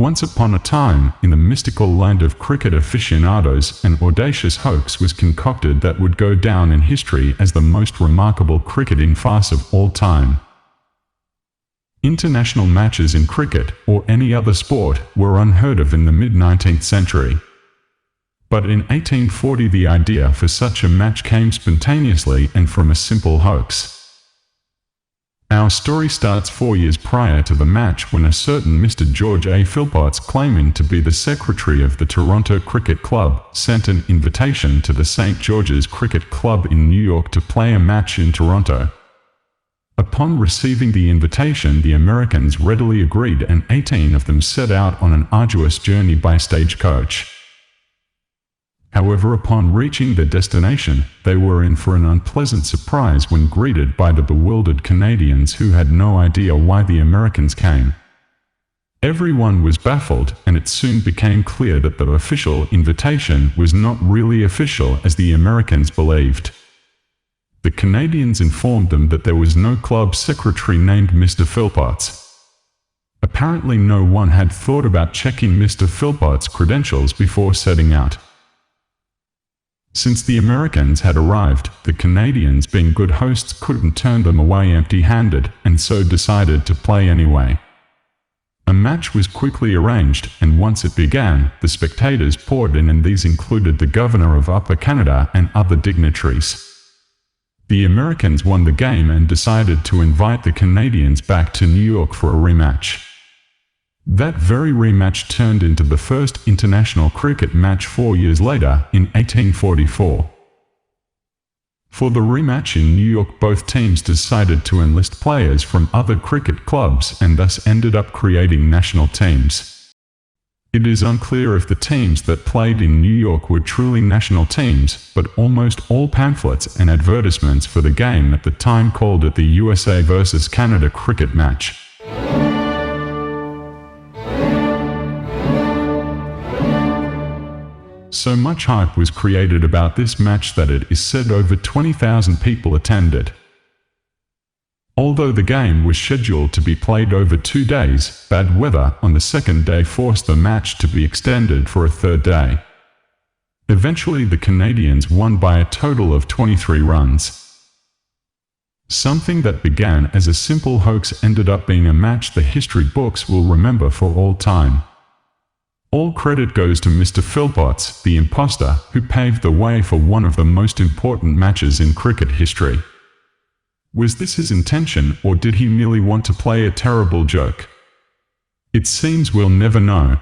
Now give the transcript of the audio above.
Once upon a time, in the mystical land of cricket aficionados, an audacious hoax was concocted that would go down in history as the most remarkable cricketing farce of all time. International matches in cricket, or any other sport, were unheard of in the mid-19th century. But in 1840 the idea for such a match came spontaneously and from a simple hoax. Our story starts 4 years prior to the match when a certain Mr. George A. Philpotts, claiming to be the secretary of the Toronto Cricket Club, sent an invitation to the St. George's Cricket Club in New York to play a match in Toronto. Upon receiving the invitation, the Americans readily agreed and 18 of them set out on an arduous journey by stagecoach. However, upon reaching their destination, they were in for an unpleasant surprise when greeted by the bewildered Canadians who had no idea why the Americans came. Everyone was baffled, and it soon became clear that the official invitation was not really official as the Americans believed. The Canadians informed them that there was no club secretary named Mr. Philpotts. Apparently no one had thought about checking Mr. Philpotts' credentials before setting out. Since the Americans had arrived, the Canadians, being good hosts, couldn't turn them away empty-handed, and so decided to play anyway. A match was quickly arranged, and once it began, the spectators poured in, and these included the Governor of Upper Canada and other dignitaries. The Americans won the game and decided to invite the Canadians back to New York for a rematch. That very rematch turned into the first international cricket match 4 years later, in 1844. For the rematch in New York, both teams decided to enlist players from other cricket clubs and thus ended up creating national teams. It is unclear if the teams that played in New York were truly national teams, but almost all pamphlets and advertisements for the game at the time called it the USA vs. Canada cricket match. So much hype was created about this match that it is said over 20,000 people attended. Although the game was scheduled to be played over 2 days, bad weather on the second day forced the match to be extended for a third day. Eventually the Canadians won by a total of 23 runs. Something that began as a simple hoax ended up being a match the history books will remember for all time. All credit goes to Mr. Philpotts, the imposter, who paved the way for one of the most important matches in cricket history. Was this his intention, or did he merely want to play a terrible joke? It seems we'll never know.